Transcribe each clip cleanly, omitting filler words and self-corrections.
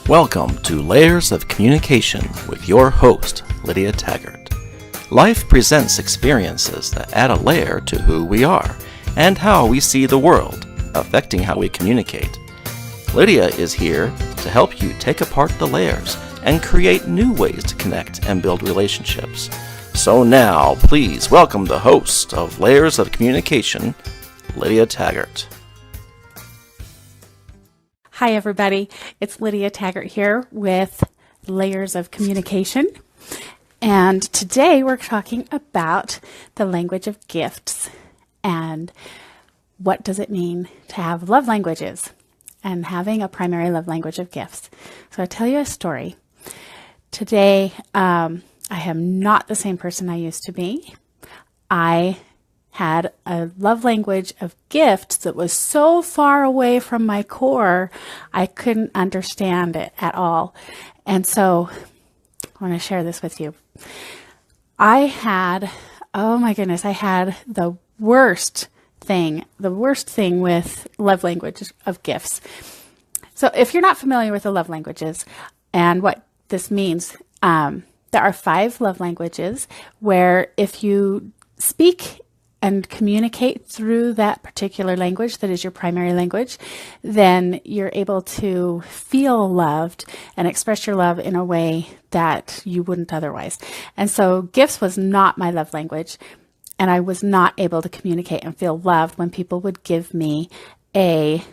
Welcome to Layers of Communication with your host, Lydia Taggart. Life presents experiences that add a layer to who we are and how we see the world, affecting how we communicate. Lydia is here to help you take apart the layers and create new ways to connect and build relationships. So now, please welcome the host of Layers of Communication, Lydia Taggart. Hi, everybody. It's Lydia Taggart here with Layers of Communication. And today we're talking about the language of gifts and what does it mean to have love languages and having a primary love language of gifts. So I'll tell you a story. Today, I am not the same person I used to be. I had a love language of gifts that was so far away from my core, I couldn't understand it at all. And so I want to share this with you. I had the worst thing with love languages of gifts. So if you're not familiar with the love languages and what this means, there are 5 love languages where if you speak and communicate through that particular language that is your primary language, then you're able to feel loved and express your love in a way that you wouldn't otherwise. And so gifts was not my love language, and I was not able to communicate and feel loved when people would give me a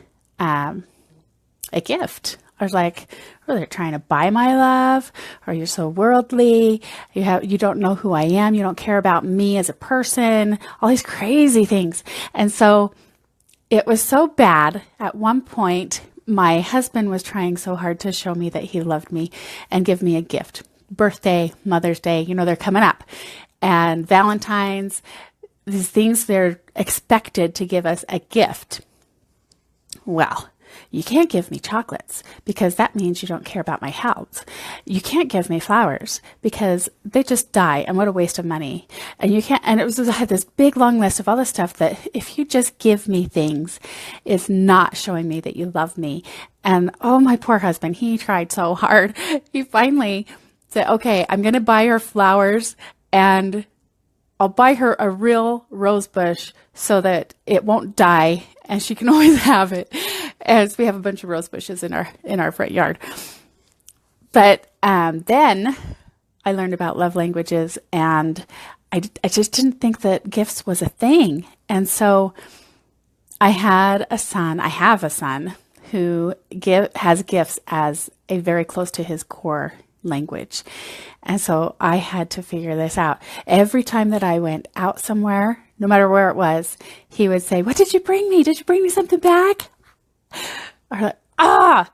gift. I was like, oh, they're trying to buy my love, or you're so worldly, you don't know who I am, you don't care about me as a person, all these crazy things. And so it was so bad. At one point, my husband was trying so hard to show me that he loved me and give me a gift. Birthday, Mother's Day, they're coming up. And Valentine's, these things, they're expected to give us a gift. Well, you can't give me chocolates because that means you don't care about my health. You can't give me flowers because they just die, and what a waste of money. And you can't, and I had this big long list of all the stuff that if you just give me things, it's not showing me that you love me. And oh, my poor husband, he tried so hard. He finally said, okay, I'm going to buy her flowers and I'll buy her a real rose bush so that it won't die and she can always have it. As we have a bunch of rose bushes in our front yard. But then I learned about love languages, and I just didn't think that gifts was a thing. And so I have a son who has gifts as a very close to his core language. And so I had to figure this out. Every time that I went out somewhere, no matter where it was, he would say, "What did you bring me? Did you bring me something back?" Or like,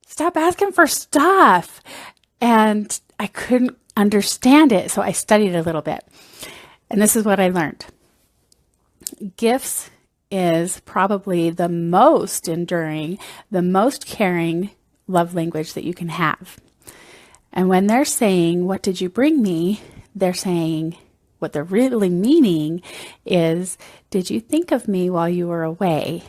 stop asking for stuff. And I couldn't understand it. So I studied a little bit. And this is what I learned. Gifts is probably the most enduring, the most caring love language that you can have. And when they're saying, "What did you bring me?" they're saying, what they're really meaning is, "Did you think of me while you were away?"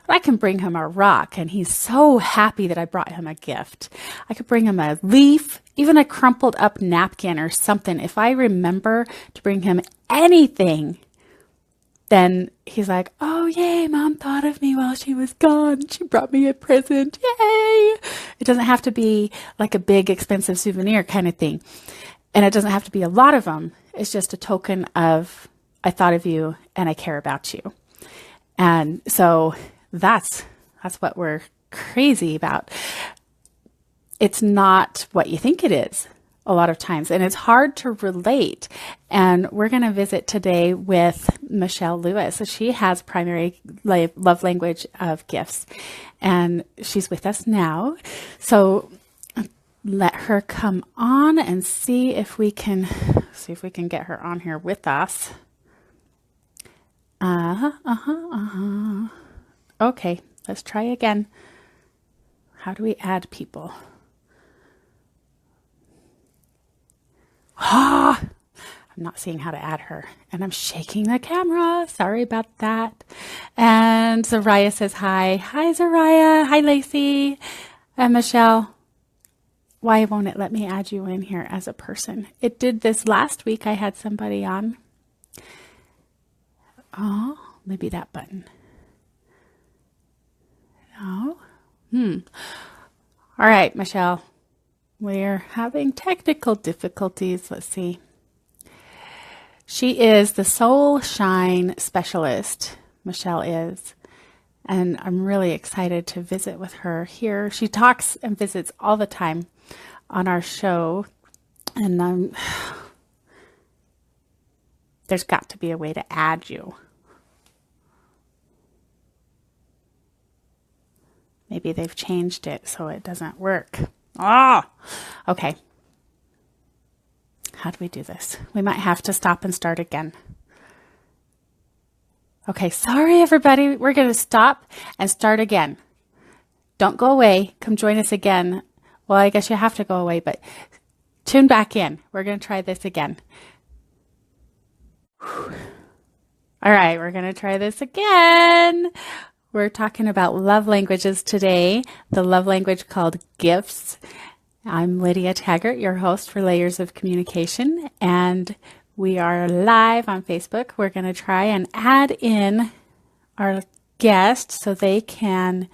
I can bring him a rock, and he's so happy that I brought him a gift. I could bring him a leaf, even a crumpled up napkin or something. If I remember to bring him anything, then he's like, "Oh, yay, Mom thought of me while she was gone. She brought me a present. Yay!" It doesn't have to be like a big, expensive souvenir kind of thing. And it doesn't have to be a lot of them. It's just a token of, I thought of you and I care about you. And so that's what we're crazy about. It's not what you think it is a lot of times, and it's hard to relate. And we're going to visit today with Michele Lewis. So she has primary love language of gifts, and she's with us now. So let her come on and see if we can get her on here with us. Okay, let's try again. How do we add people? I'm not seeing how to add her, and I'm shaking the camera. Sorry about that. And Zariah says hi. Hi, Zariah. Hi, Lacey. And Michele. why won't it let me add you in here as a person? It did this last week. I had somebody on. Oh, maybe that button. No. All right, Michele. We're having technical difficulties. Let's see. She is the soul shine specialist. Michele is. And I'm really excited to visit with her here. She talks and visits all the time on our show. And there's got to be a way to add you. Maybe they've changed it so it doesn't work. Okay. How do we do this? We might have to stop and start again. Okay, sorry everybody. We're going to stop and start again. Don't go away. Come join us again. Well, I guess you have to go away, but tune back in. We're going to try this again. All right, we're going to try this again. We're talking about love languages today, the love language called gifts. I'm Lydia Taggart, your host for Layers of Communication, and we are live on Facebook. We're going to try and add in our guest so they can,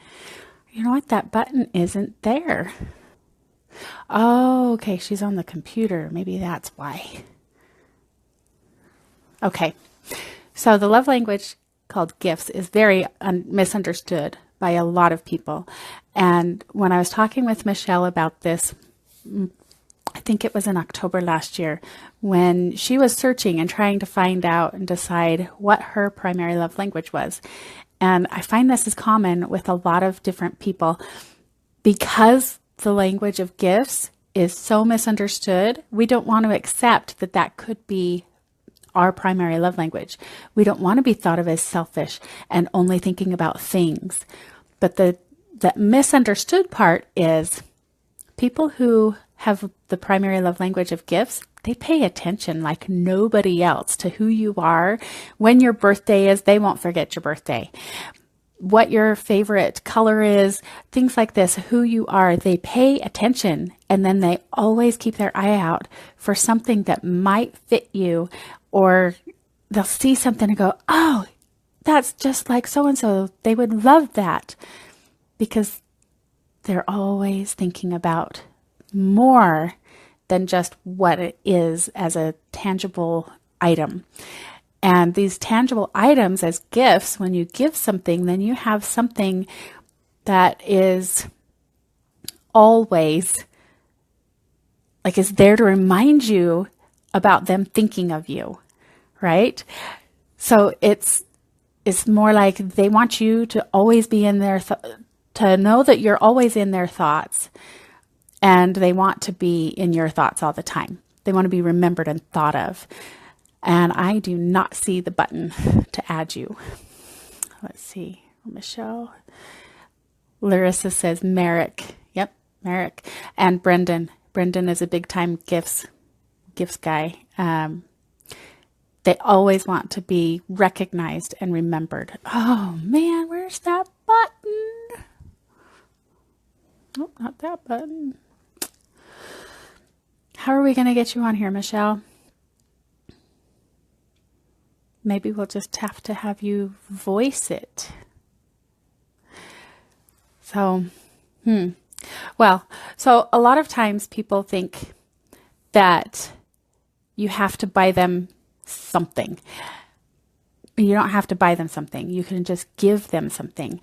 you know what, that button isn't there. Oh, okay, she's on the computer. Maybe that's why. Okay, so the love language called gifts is very misunderstood by a lot of people. And when I was talking with Michele about this, I think it was in October last year, when she was searching and trying to find out and decide what her primary love language was. And I find this is common with a lot of different people because the language of gifts is so misunderstood. We don't want to accept that that could be our primary love language. We don't want to be thought of as selfish and only thinking about things. But the misunderstood part is people who have the primary love language of gifts, they pay attention like nobody else to who you are. When your birthday is, they won't forget your birthday. What your favorite color is, things like this, who you are, they pay attention, and then they always keep their eye out for something that might fit you, or they'll see something and go, oh, that's just like so-and-so. They would love that, because they're always thinking about more than just what it is as a tangible item. And these tangible items as gifts, when you give something, then you have something that is always like is there to remind you about them thinking of you, right? So it's more like they want you to always be in their to know that you're always in their thoughts, and they want to be in your thoughts all the time. They want to be remembered and thought of. And I do not see the button to add you. Let's see. Michele. Larissa says Merrick. Yep, Merrick. And Brendan. Brendan is a big time gifts guy. They always want to be recognized and remembered. Oh man, where's that button? Oh, not that button. How are we going to get you on here, Michele? Maybe we'll just have to have you voice it. So, Well, so a lot of times people think that you have to buy them something. You don't have to buy them something. You can just give them something.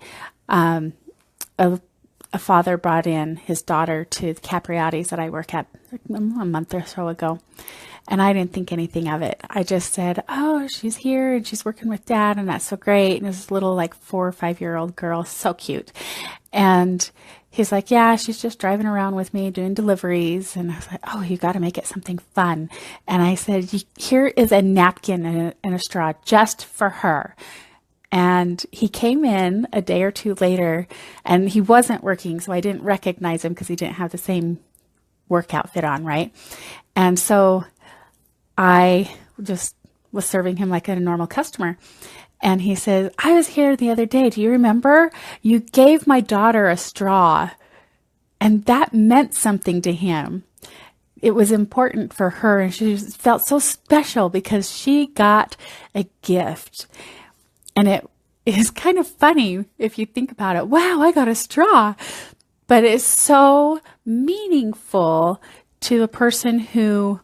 A father brought in his daughter to the Capriati's that I work at a month or so ago. And I didn't think anything of it. I just said, oh, she's here and she's working with dad and that's so great. And this little like 4 or 5 year old girl, so cute. And he's like, yeah, she's just driving around with me doing deliveries. And I was like, oh, you got to make it something fun. And I said, here is a napkin and a straw just for her. And he came in a day or two later and he wasn't working. So I didn't recognize him because he didn't have the same work outfit on, right? And so I just was serving him like a normal customer. And he says, I was here the other day. Do you remember? You gave my daughter a straw. And that meant something to him. It was important for her, and she felt so special because she got a gift. And it is kind of funny if you think about it. Wow, I got a straw. But it's so meaningful to a person who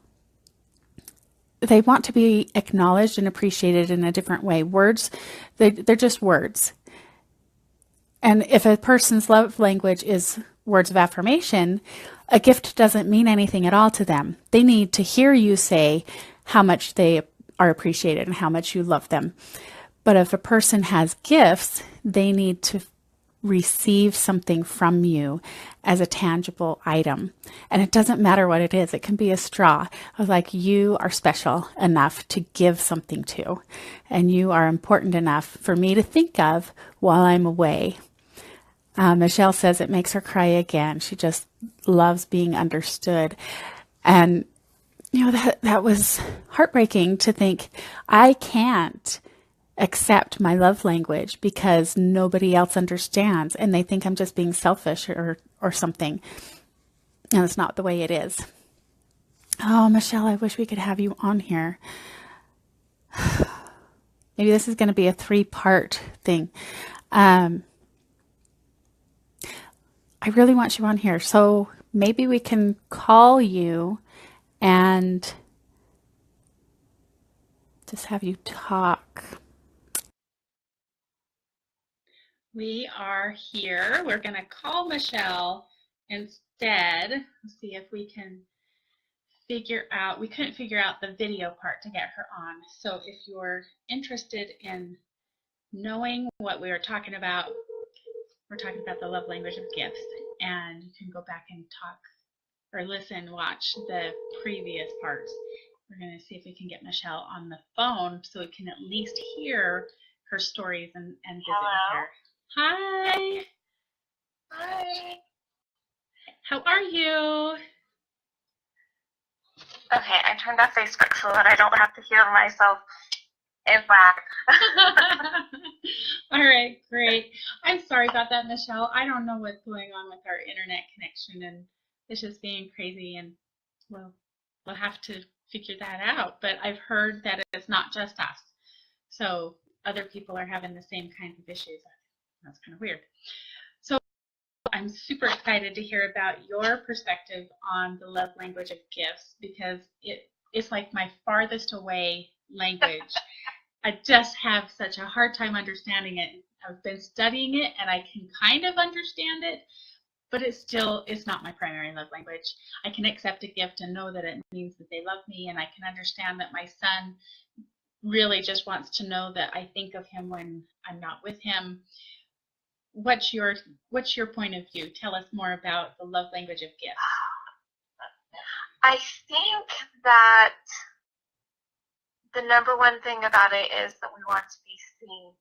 they want to be acknowledged and appreciated in a different way. Words, they're just words. And if a person's love language is words of affirmation, a gift doesn't mean anything at all to them. They need to hear you say how much they are appreciated and how much you love them. But if a person has gifts, they need to receive something from you as a tangible item. And it doesn't matter what it is. It can be a straw. I was like, you are special enough to give something to, and you are important enough for me to think of while I'm away. Michele says it makes her cry again. She just loves being understood. And, that was heartbreaking to think I can't accept my love language because nobody else understands and they think I'm just being selfish or something. And it's not the way it is. Oh, Michele, I wish we could have you on here. Maybe this is going to be a 3-part thing. I really want you on here. So maybe we can call you and just have you talk. We are here. We're going to call Michele instead. Let's see if we can we couldn't figure out the video part to get her on. So if you're interested in knowing what we were talking about, we're talking about the love language of gifts, and you can go back and talk or watch the previous parts. We're going to see if we can get Michele on the phone so we can at least hear her stories and visit with her. Hi. Hi. How are you? Okay, I turned off Facebook so that I don't have to hear myself in back. All right, great. I'm sorry about that, Michele. I don't know what's going on with our internet connection, and it's just being crazy, and we'll have to figure that out. But I've heard that it's not just us. So other people are having the same kinds of issues. That's kind of weird. So I'm super excited to hear about your perspective on the love language of gifts because it's like my farthest away language. I just have such a hard time understanding it. I've been studying it and I can kind of understand it, but it's not my primary love language. I can accept a gift and know that it means that they love me, and I can understand that my son really just wants to know that I think of him when I'm not with him. What's your point of view? Tell us more about the love language of gifts. I think that the number one thing about it is that we want to be seen.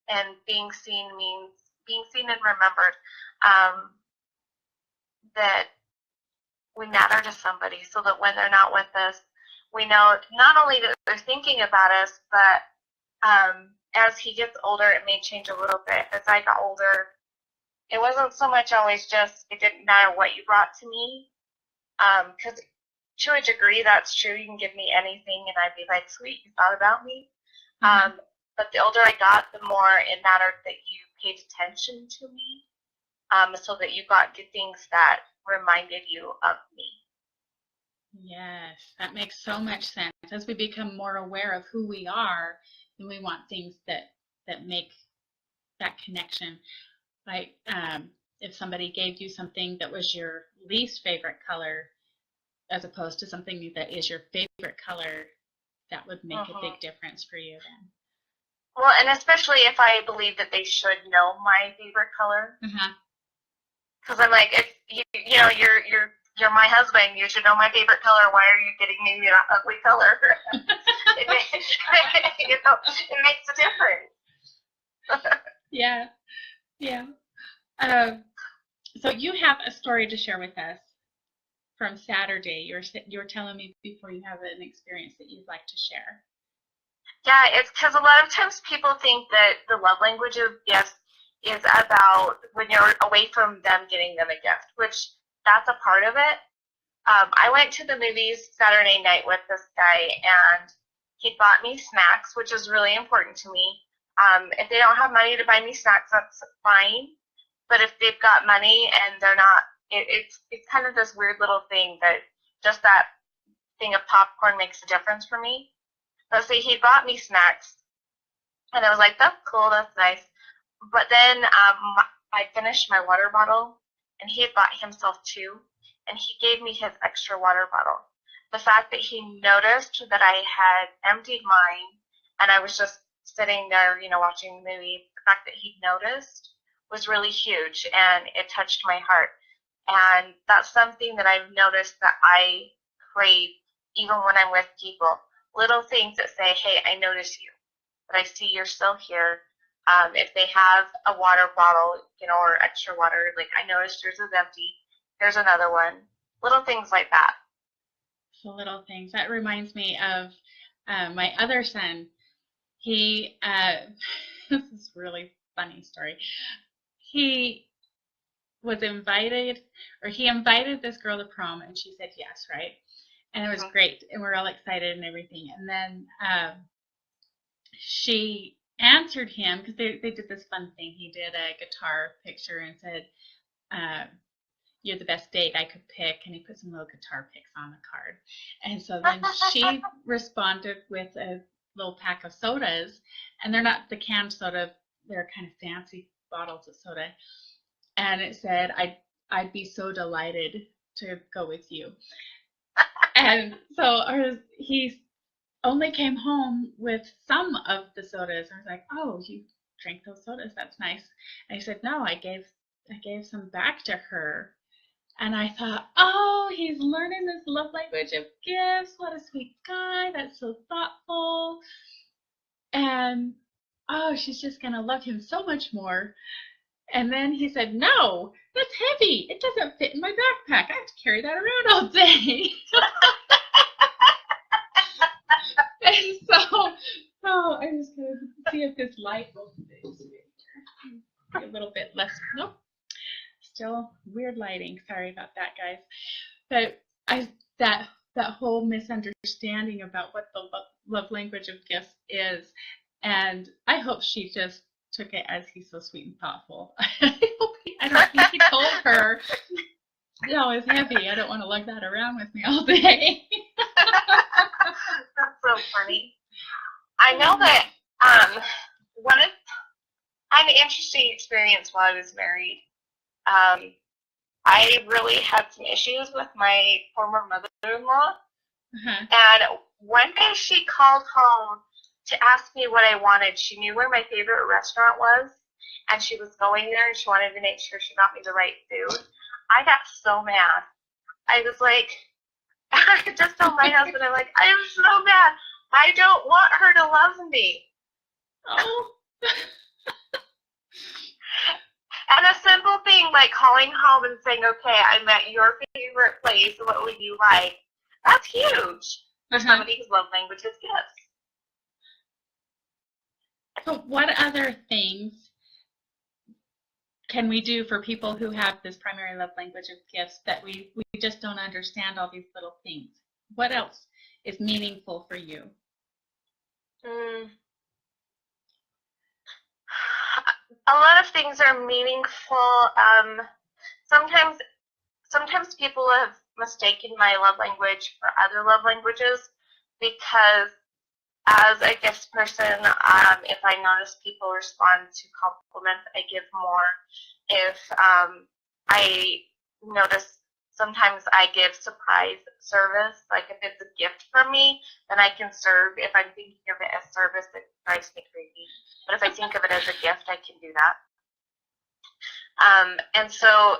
And being seen means being seen and remembered. That we matter to somebody so that when they're not with us, we know not only that they're thinking about us, but as he gets older, it may change a little bit. As I got older, it wasn't so much always just, it didn't matter what you brought to me. Because to a degree, that's true. You can give me anything, and I'd be like, sweet, you thought about me. Mm-hmm. But the older I got, the more it mattered that you paid attention to me, so that you got good things that reminded you of me. Yes, that makes so much sense. As we become more aware of who we are, then we want things that make that connection. Like if somebody gave you something that was your least favorite color, as opposed to something that is your favorite color, that would make a big difference for you then. Well, and especially if I believe that they should know my favorite color. Because I'm like, if you know, you're my husband, you should know my favorite color. Why are you getting me an ugly color? it makes a difference. Yeah. So you have a story to share with us from Saturday. You were telling me before you have an experience that you'd like to share. Yeah, it's because a lot of times people think that the love language of gifts is about when you're away from them getting them a gift, which that's a part of it. I went to the movies Saturday night with this guy, and he bought me snacks, which is really important to me. If they don't have money to buy me snacks, that's fine. But if they've got money and they're not, it's kind of this weird little thing that just that thing of popcorn makes a difference for me. Let's see, he bought me snacks, and I was like, that's cool, that's nice. But then I finished my water bottle, and he had bought himself two, and he gave me his extra water bottle. The fact that he noticed that I had emptied mine, and I was just sitting there, watching the movie, the fact that he noticed was really huge, and it touched my heart. And that's something that I've noticed that I crave even when I'm with people. Little things that say, hey, I notice you, but I see you're still here. If they have a water bottle, or extra water, like I noticed yours is empty, here's another one. Little things like that. So little things. That reminds me of my other son. He, this is a really funny story. He was invited, or he invited this girl to prom, and she said yes, right? And it was great, and we're all excited and everything. And then she answered him, because they did this fun thing. He did a guitar picture and said, you're the best date I could pick, and he put some little guitar picks on the card. And so then she responded with a little pack of sodas, and they're not the canned soda, they're kind of fancy bottles of soda. And it said, I'd be so delighted to go with you. And so he only came home with some of the sodas. I was like, oh, you drank those sodas, that's nice. And he said, no, I gave some back to her. And I thought, oh, he's learning this love language of gifts. What a sweet guy. That's so thoughtful. And, oh, she's just going to love him so much more. And then he said, no, that's heavy. It doesn't fit in my backpack. I have to carry that around all day. And so I'm just going to see if this light will be a little bit less. Nope. Still weird lighting. Sorry about that, guys. But that whole misunderstanding about what the love language of gifts is, and I hope she just took it as he's so sweet and thoughtful. I don't think he told her, no, it's heavy. I don't want to lug that around with me all day. That's so funny. I know that I had an interesting experience while I was married. I really had some issues with my former mother-in-law. And one day she called home to ask me what I wanted. She knew where my favorite restaurant was, and she was going there, and she wanted to make sure she got me the right food. I got so mad. I was like, I just told my husband, I'm like, I am so mad. I don't want her to love me. Oh. And a simple thing like calling home and saying, okay, I'm at your favorite place. What would you like? That's huge for somebody whose love language is gifts. So what other things can we do for people who have this primary love language of gifts that we just don't understand all these little things? What else is meaningful for you? A lot of things are meaningful. Sometimes people have mistaken my love language for other love languages because as a gifts person, if I notice people respond to compliments, I give more. If I notice sometimes I give surprise service, like if it's a gift from me, then I can serve. If I'm thinking of it as service, it drives me crazy. But if I think of it as a gift, I can do that. And so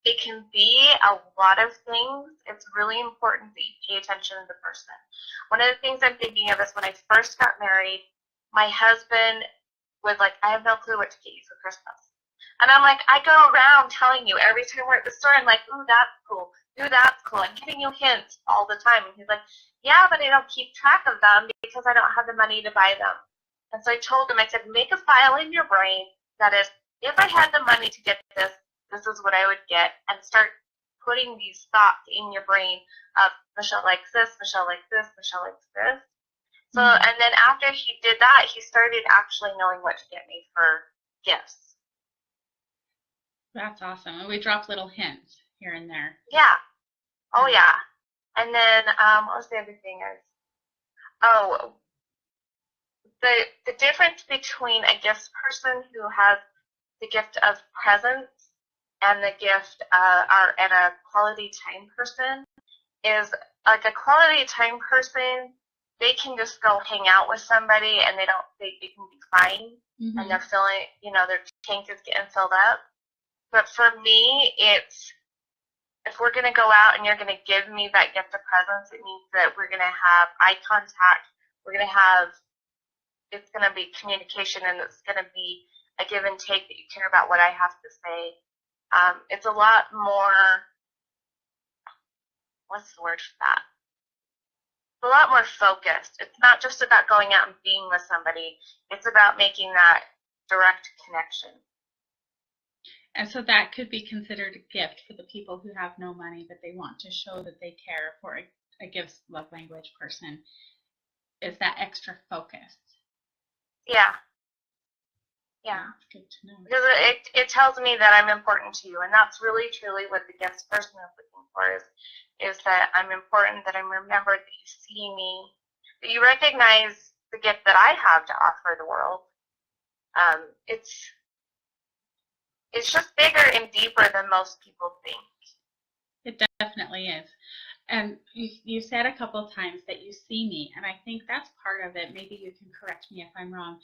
it can be a lot of things. It's really important that you pay attention to the person. One of the things I'm thinking of is when I first got married, my husband was like, I have no clue what to get you for Christmas. And I'm like, I go around telling you every time we're at the store, I'm like, ooh, that's cool. Ooh, that's cool. I'm giving you hints all the time. And he's like, yeah, but I don't keep track of them because I don't have the money to buy them. And so I told him, I said, make a file in your brain that is if I had the money to get this, this is what I would get, and start putting these thoughts in your brain of Michele likes this, Michele likes this, Michele likes this. So, and then after he did that, he started actually knowing what to get me for gifts. That's awesome. And we dropped little hints here and there. Yeah. Oh, yeah. And then, what was the other thing? The difference between a gifts person who has the gift of presence and the gift and a quality time person is, like, a quality time person, they can just go hang out with somebody and they can be fine, and they're feeling, their tank is getting filled up. But for me, it's, if we're going to go out and you're going to give me that gift of presence, it means that we're going to have eye contact. It's going to be communication, and it's going to be a give and take, that you care about what I have to say. It's a lot more, what's the word for that? It's a lot more focused. It's not just about going out and being with somebody. It's about making that direct connection. And so that could be considered a gift for the people who have no money, but they want to show that they care for a gifts love language person, is that extra focus. Yeah. Yeah. That's good to know. Because it tells me that I'm important to you, and that's really, truly what the gifts person is looking for, is that I'm important, that I'm remembered, that you see me, that you recognize the gift that I have to offer the world. It's just bigger and deeper than most people think. It definitely is. And you said a couple of times that you see me, and I think that's part of it. Maybe you can correct me if I'm wrong.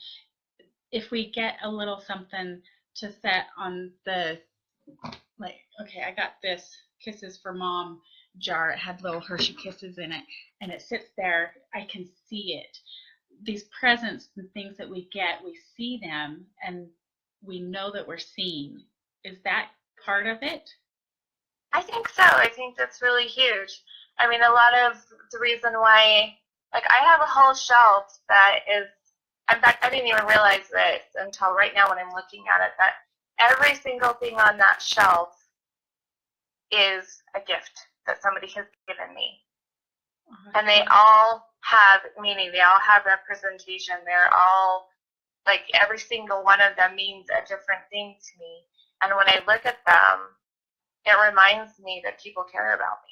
If we get a little something to set on the, like, okay, I got this Kisses for Mom jar. It had little Hershey Kisses in it, and it sits there. I can see it. These presents and things that we get, we see them, and we know that we're seen. Is that part of it? I think so. I think that's really huge. I mean, a lot of the reason why, like, I have a whole shelf that is, in fact, I didn't even realize this until right now when I'm looking at it, that every single thing on that shelf is a gift that somebody has given me. And they all have meaning. They all have representation. They're all, like, every single one of them means a different thing to me. And when I look at them, it reminds me that people care about me.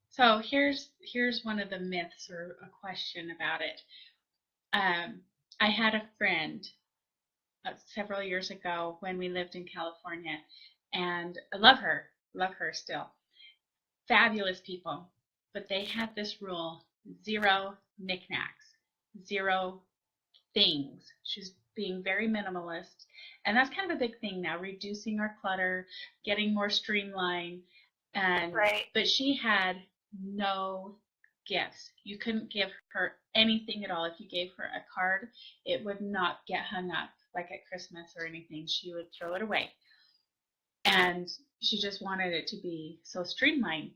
So here's one of the myths, or a question about it. I had a friend several years ago when we lived in California, and I love her still. Fabulous people, but they had this rule: 0 knickknacks, 0 things. She's being very minimalist, and that's kind of a big thing now, reducing our clutter, getting more streamlined. And right. But she had no gifts. You couldn't give her anything at all. If you gave her a card, it would not get hung up like at Christmas or anything. She would throw it away. And she just wanted it to be so streamlined.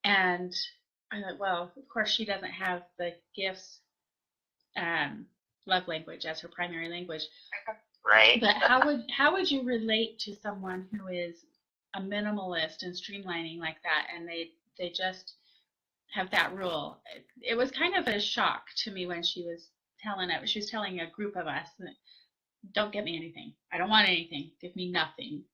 And I thought, well, of course she doesn't have the gifts love language as her primary language. Right. But how would you relate to someone who is a minimalist and streamlining like that, and they just have that rule? It was kind of a shock to me when she was telling it. She was telling a group of us, don't get me anything. I don't want anything. Give me nothing.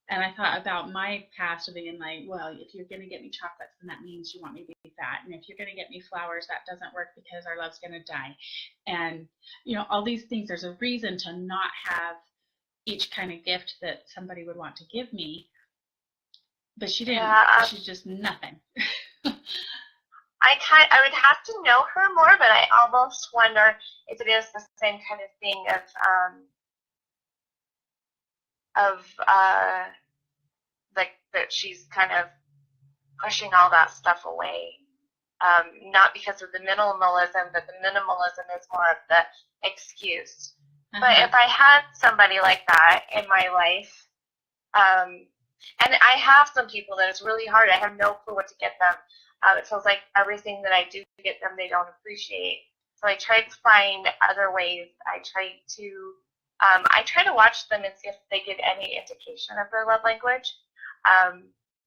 And I thought about my past of being like, well, if you're going to get me chocolates, then that means you want me to be fat. And if you're going to get me flowers, that doesn't work because our love's going to die. And, all these things, there's a reason to not have each kind of gift that somebody would want to give me. But she didn't. Yeah. She's just nothing. I would have to know her more, but I almost wonder if it is the same kind of thing of like that she's kind of pushing all that stuff away. Not because of the minimalism, but the minimalism is more of the excuse. But if I had somebody like that in my life, and I have some people that it's really hard. I have no clue what to get them. It feels like everything that I do get them, they don't appreciate. So I try to find other ways. I try to I try to watch them and see if they give any indication of their love language,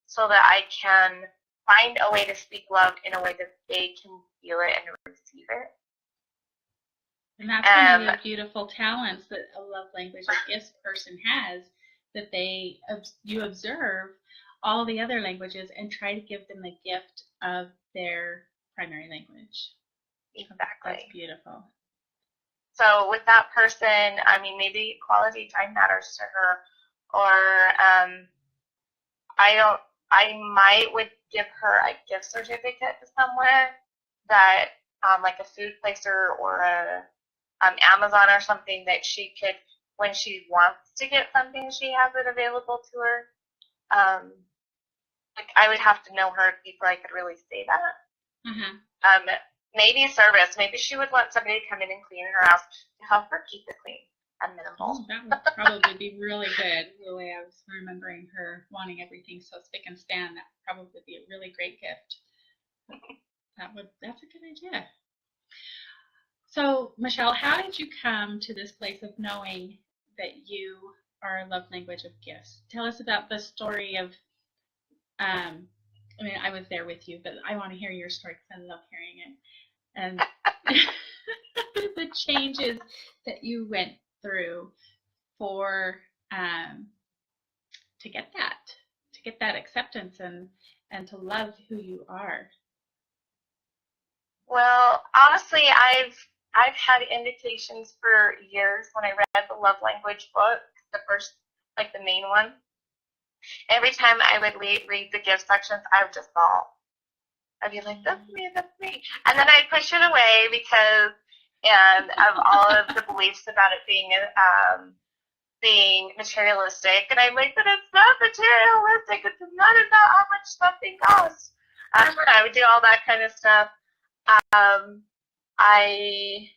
so that I can find a way to speak love in a way that they can feel it and receive it. And that's one of the beautiful talents that a love language of gifts person has, that you observe all the other languages and try to give them the gift of their primary language. Exactly. That's beautiful. So with that person, I mean, maybe quality time matters to her, or I would give her a gift certificate to somewhere that, like a food place or a Amazon or something, that she could, when she wants to get something, she has it available to her. Like, I would have to know her before I could really say that. Mm-hmm. Maybe service. Maybe she would want somebody to come in and clean her house to help her keep it clean and minimal. Oh, that would probably be really good. The way I was remembering her wanting everything so spick and span, that would probably be a really great gift. That's a good idea. So, Michele, how did you come to this place of knowing that you are a love language of gifts? Tell us about the story of, I mean, I was there with you, but I want to hear your story because I love hearing it. And the changes that you went through for to get that acceptance and to love who you are. Well, honestly, I've had indications for years when I read the love language book, the first, like the main one. Every time I would read the gift sections, I would just bawl. I'd be like, that's me, that's me. And then I'd push it away because, and of all of the beliefs about it being materialistic. And I'm like, but it's not materialistic. It's not about how much something costs. I would do all that kind of stuff. I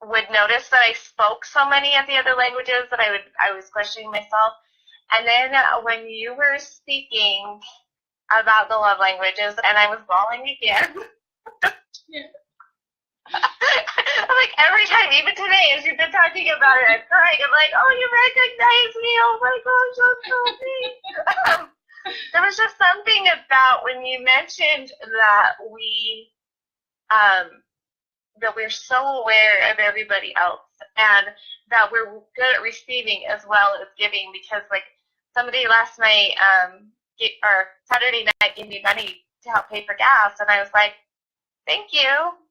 would notice that I spoke so many of the other languages that I was questioning myself. And then when you were speaking about the love languages, and I was bawling again. Yeah. Like every time, even today, as you've been talking about it, I'm crying. I'm like, oh, you recognize me. Oh my gosh, I'm so big. There was just something about when you mentioned that we're so aware of everybody else, and that we're good at receiving as well as giving, because like somebody last night or Saturday night gave me money to help pay for gas, and I was like, thank you,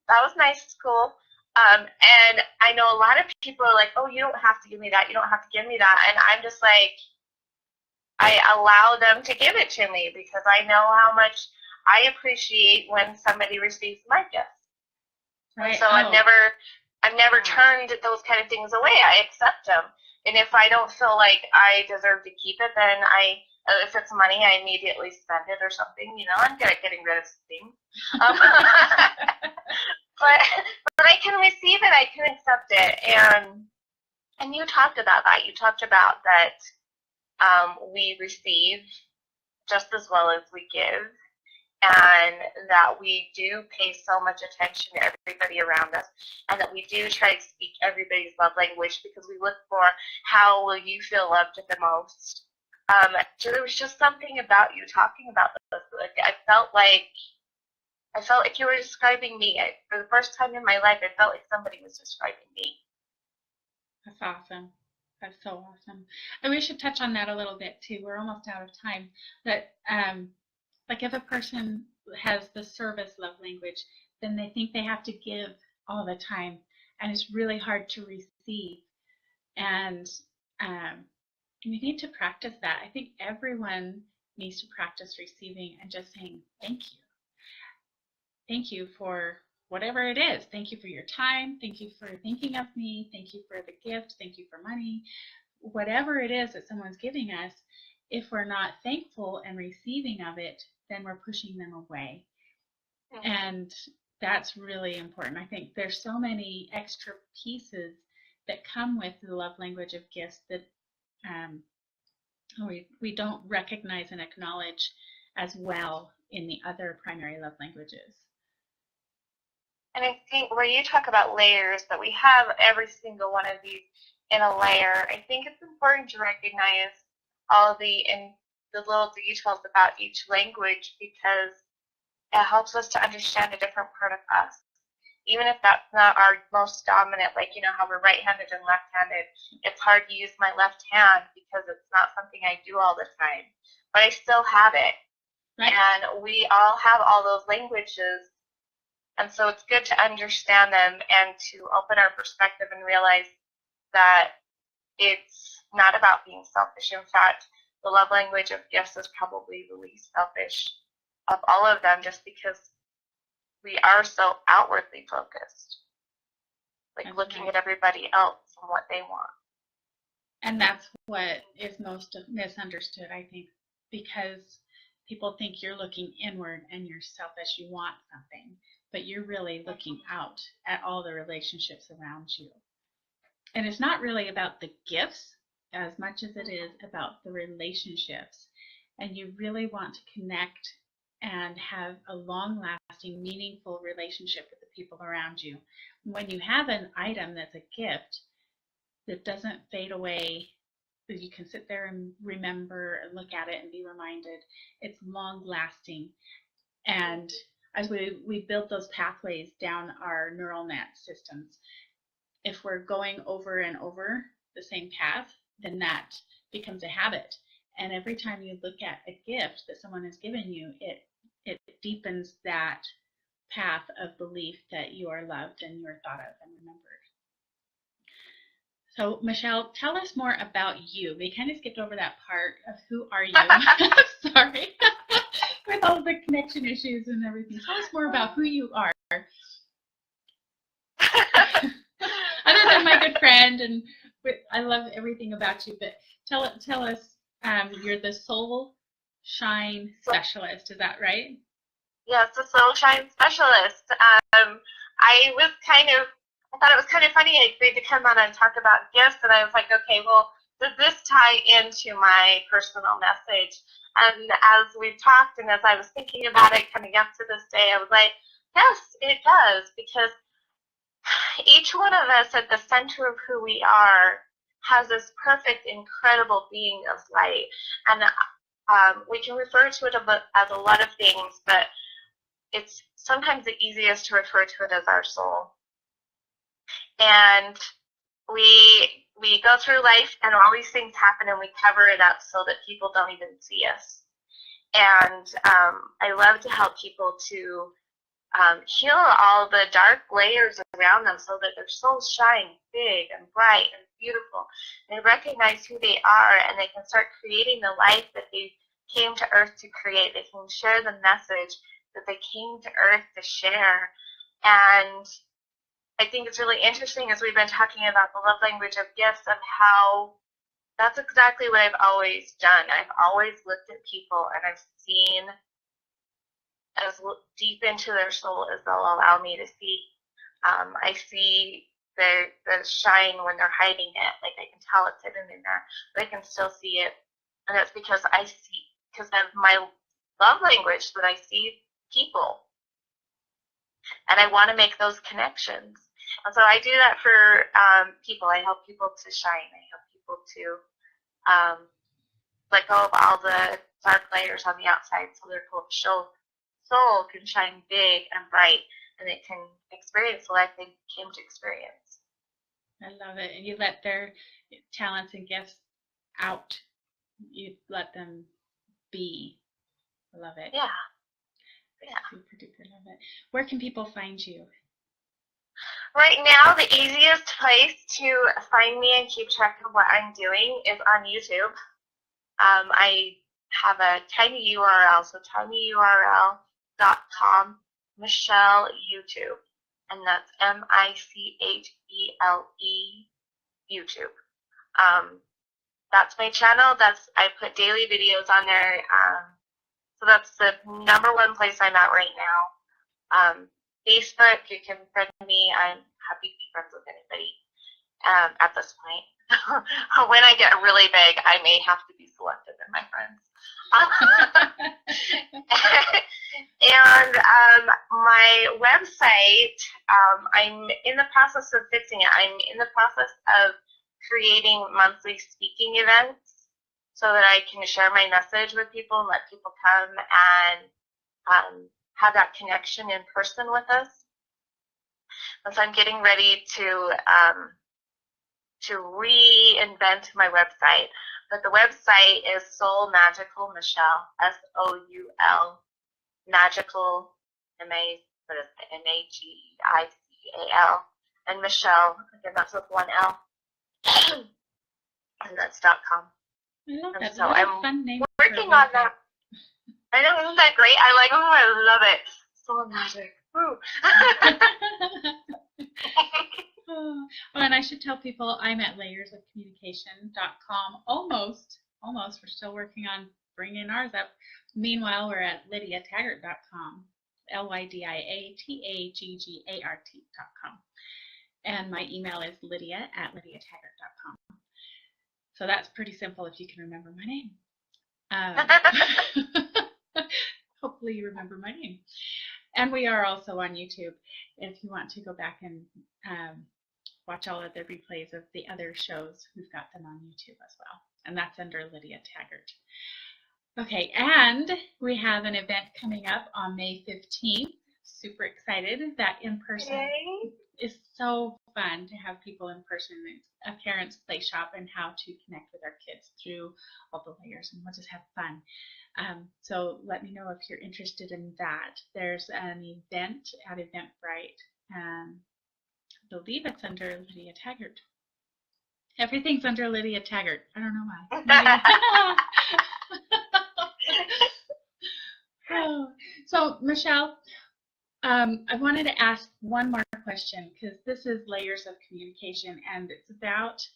that was nice, it's cool. And I know a lot of people are like, oh, you don't have to give me that, you don't have to give me that, and I'm just like, I allow them to give it to me because I know how much I appreciate when somebody receives my gifts. Right. So I've never turned those kind of things away. I accept them, and if I don't feel like I deserve to keep it, then if it's money, I immediately spend it or something. You know, I'm good at getting rid of things. But I can receive it. I can accept it, and you talked about that. You talked about that we receive just as well as we give. And that we do pay so much attention to everybody around us, and that we do try to speak everybody's love language because we look for how will you feel loved the most. So there was just something about you talking about this. Like, I felt like you were describing me. For the first time in my life, I felt like somebody was describing me. That's awesome. That's so awesome. And we should touch on that a little bit too. We're almost out of time. But like if a person has the service love language, then they think they have to give all the time, and it's really hard to receive. And we need to practice that. I think everyone needs to practice receiving and just saying thank you. Thank you for whatever it is. Thank you for your time. Thank you for thinking of me. Thank you for the gift. Thank you for money. Whatever it is that someone's giving us, if we're not thankful and receiving of it, then we're pushing them away. And that's really important. I think there's so many extra pieces that come with the love language of gifts that we don't recognize and acknowledge as well in the other primary love languages. And I think where you talk about layers, that we have every single one of these in a layer. I think it's important to recognize all the little details about each language, because it helps us to understand a different part of us. Even if that's not our most dominant, like, how we're right-handed and left-handed, it's hard to use my left hand because it's not something I do all the time, but I still have it. Right. And we all have all those languages, and so it's good to understand them and to open our perspective and realize that it's not about being selfish. In fact, the love language of gifts is probably the least selfish of all of them, just because we are so outwardly focused, like that's looking right. at everybody else and what they want. And that's what is most misunderstood, I think, because people think you're looking inward and you're selfish, you want something, but you're really looking out at all the relationships around you. And it's not really about the gifts as much as it is about the relationships. And you really want to connect and have a long-lasting, meaningful relationship with the people around you. When you have an item that's a gift that doesn't fade away, that you can sit there and remember and look at it and be reminded, it's long-lasting. And as we build those pathways down our neural net systems, if we're going over and over the same path, then that becomes a habit. And every time you look at a gift that someone has given you, it deepens that path of belief that you are loved and you are thought of and remembered. So, Michele, tell us more about you. We kind of skipped over that part of who are you. Sorry. With all the connection issues and everything. Tell us more about who you are. Other than my good friend, and I love everything about you, but tell us, you're the soul shine specialist. Is that right? Yes, the soul shine specialist. I thought it was kind of funny. I agreed to come on and talk about gifts, and I was like, okay, well, does this tie into my personal message? And as we've talked, and as I was thinking about it coming up to this day, I was like, yes, it does, because each one of us at the center of who we are has this perfect, incredible being of light. And we can refer to it as a lot of things, but it's sometimes the easiest to refer to it as our soul. And we go through life and all these things happen and we cover it up so that people don't even see us. And I love to help people to heal all the dark layers around them so that their souls shine big and bright and beautiful. They recognize who they are and they can start creating the life that they came to earth to create. They can share the message that they came to earth to share. And I think it's really interesting, as we've been talking about the love language of gifts, of how that's exactly what I've always done. I've always looked at people and I've seen as deep into their soul as they'll allow me to see. I see the shine when they're hiding it. Like, I can tell it's hidden in there, but I can still see it. And that's because of my love language, that I see people. And I want to make those connections. And so I do that for people. I help people to shine. I help people to let go of all the dark layers on the outside so their soul can shine big and bright, and it can experience the life they came to experience. I love it. And you let their talents and gifts out. You let them be. I love it. Yeah. Super duper love it. Where can people find you? Right now, the easiest place to find me and keep track of what I'm doing is on YouTube. I have a tiny URL, so tinyurl.com, Michele YouTube, and that's MICHELE YouTube. That's my channel. I put daily videos on there. So that's the number one place I'm at right now. Facebook, you can friend me. I'm happy to be friends with anybody at this point. When I get really big, I may have to be selective in my friends. And my website, I'm in the process of fixing it. I'm in the process of creating monthly speaking events so that I can share my message with people and let people come and have that connection in person with us. And so I'm getting ready to reinvent my website. But the website is Soul Magical Michele, SOUL, magical, MAGICAL, and Michele, again, that's with one L, and that's .com. I love And that. so I'm fun name working on that. I know, isn't that great? I love it. Soul magic. Woo. Oh, and I should tell people I'm at layersofcommunication.com. Almost. We're still working on bringing ours up. Meanwhile, we're at lydiataggart.com. LYDIATAGGART.com. And my email is lydia@lydiataggart.com. So that's pretty simple if you can remember my name. Hopefully you remember my name. And we are also on YouTube if you want to go back and watch all of the replays of the other shows. We've got them on YouTube as well. And that's under Lydia Taggart. Okay, and we have an event coming up on May 15th. Super excited. That in-person is so fun to have people in person. It's a parent's play shop and how to connect with our kids through all the layers, and we'll just have fun. So let me know if you're interested in that. There's an event at Eventbrite. I believe it's under Lydia Taggart. Everything's under Lydia Taggart. I don't know why. So, Michele, I wanted to ask one more question because this is layers of communication and it's about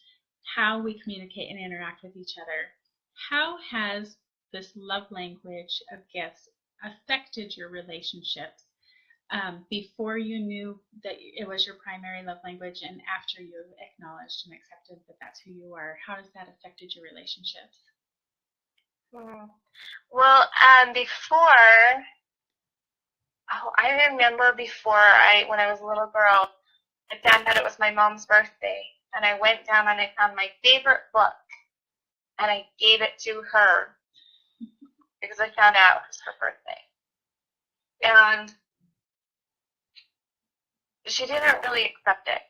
how we communicate and interact with each other. How has this love language of gifts affected your relationships before you knew that it was your primary love language and after you acknowledged and accepted that that's who you are? How has that affected your relationships? Well, I remember when I was a little girl, I found out it was my mom's birthday, and I went down and I found my favorite book, and I gave it to her because I found out it was her birthday. And she didn't really accept it,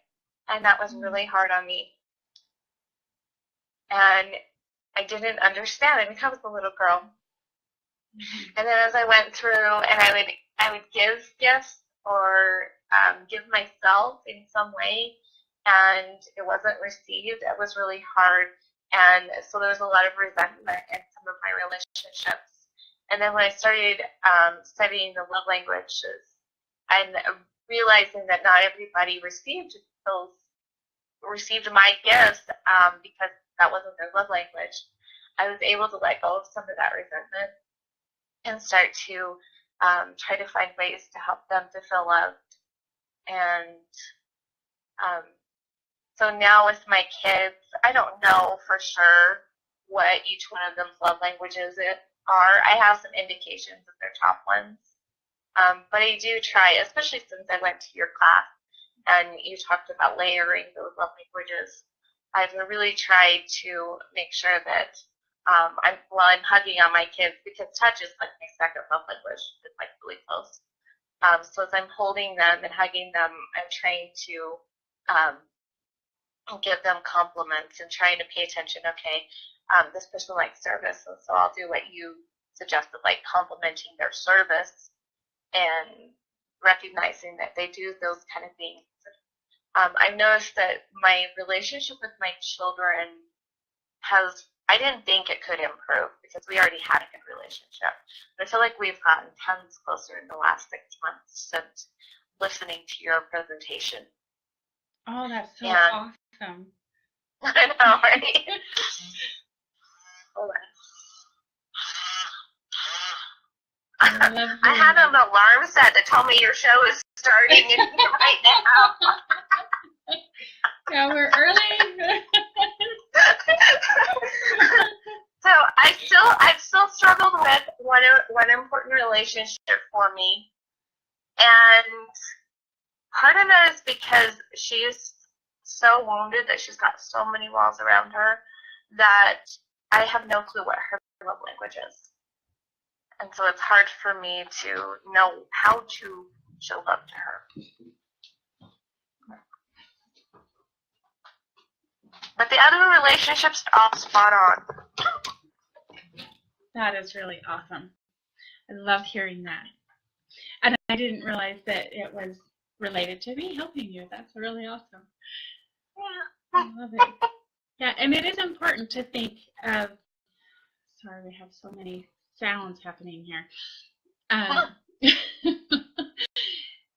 and that was really hard on me. And I didn't understand it because I was a little girl. And then as I went through, and I would give gifts or give myself in some way, and it wasn't received. It was really hard, and so there was a lot of resentment in some of my relationships. And then when I started studying the love languages and realizing that not everybody received my gifts because that wasn't their love language, I was able to let go of some of that resentment and start to try to find ways to help them to feel loved. And so now with my kids, I don't know for sure what each one of them's love languages are. I have some indications of their top ones. But I do try, especially since I went to your class and you talked about layering those love languages, I've really tried to make sure that I'm hugging on my kids, because touch is like my second love language. It's like really close. So as I'm holding them and hugging them, I'm trying to give them compliments and trying to pay attention. Okay, this person likes service, and so I'll do what you suggested, like complimenting their service and recognizing that they do those kind of things. I've noticed that my relationship with my children I didn't think it could improve because we already had a good relationship. But I feel like we've gotten tons closer in the last 6 months since listening to your presentation. Oh, that's so awesome. I know, right? Hold on. I had an alarm set to tell me your show is starting right now. Yeah, we're early. So I've still struggled with one important relationship for me, and part of it is because she's so wounded that she's got so many walls around her that I have no clue what her love language is. And so it's hard for me to know how to show love to her. But the other relationships are all spot on. That is really awesome. I love hearing that. And I didn't realize that it was related to me helping you. That's really awesome. Yeah. I love it. Yeah, and it is important to think of, sorry, we have so many sounds happening here.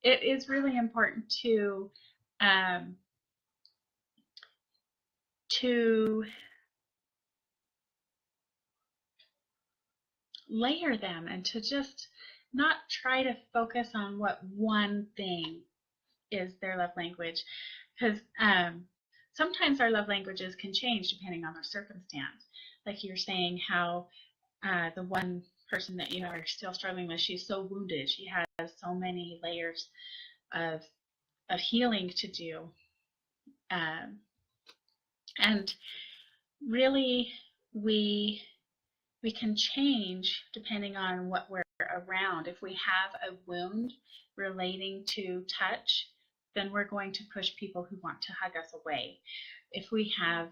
It is really important to layer them and to just not try to focus on what one thing is their love language, because sometimes our love languages can change depending on the circumstance. Like you're saying how the one person that you are still struggling with, she's so wounded, she has so many layers of healing to do, and really we can change depending on what we're around. If we have a wound relating to touch, then we're going to push people who want to hug us away. If we have,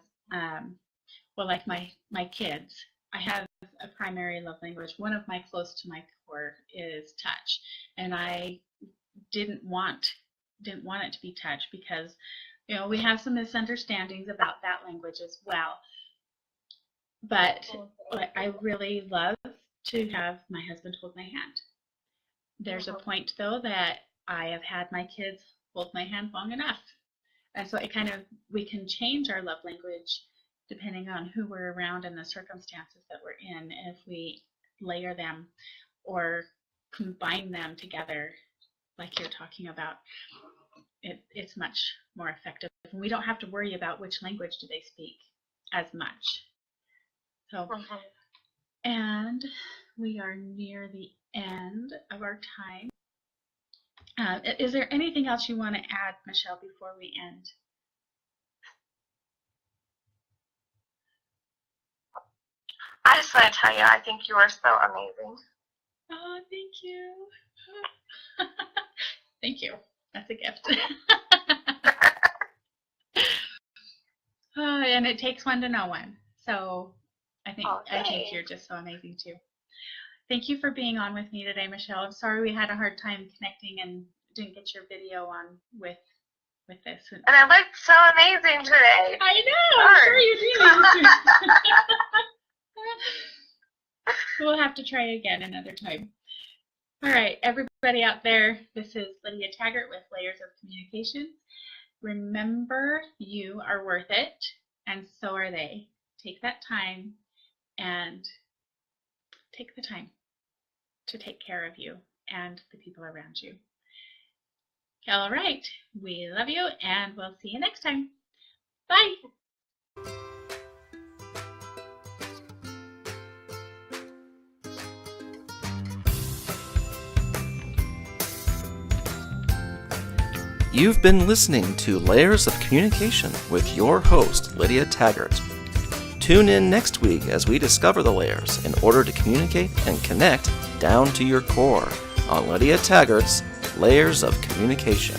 well, like my kids, I have a primary love language. One of my close to my core is touch, and I didn't want it to be touch because, you know, we have some misunderstandings about that language as well. But I really love to have my husband hold my hand. There's a point, though, that I have had my kids hold my hand long enough. And so we can change our love language depending on who we're around and the circumstances that we're in. And if we layer them or combine them together, like you're talking about, it's much more effective. And we don't have to worry about which language do they speak as much. So, and we are near the end of our time. Is there anything else you want to add, Michele, before we end? I just want to tell you, I think you are so amazing. Oh, thank you. Thank you. That's a gift. And it takes one to know one. So I think you're just so amazing too. Thank you for being on with me today, Michele. I'm sorry we had a hard time connecting and didn't get your video on with this. And I looked so amazing today. I know. I'm sure you do. We'll have to try again another time. All right, everybody out there, this is Lydia Taggart with Layers of Communication. Remember, you are worth it, and so are they. Take that time and take the time to take care of you and the people around you. All right, we love you, and we'll see you next time. Bye. You've been listening to Layers of Communication with your host, Lydia Taggart. Tune in next week as we discover the layers in order to communicate and connect down to your core on Lydia Taggart's Layers of Communication.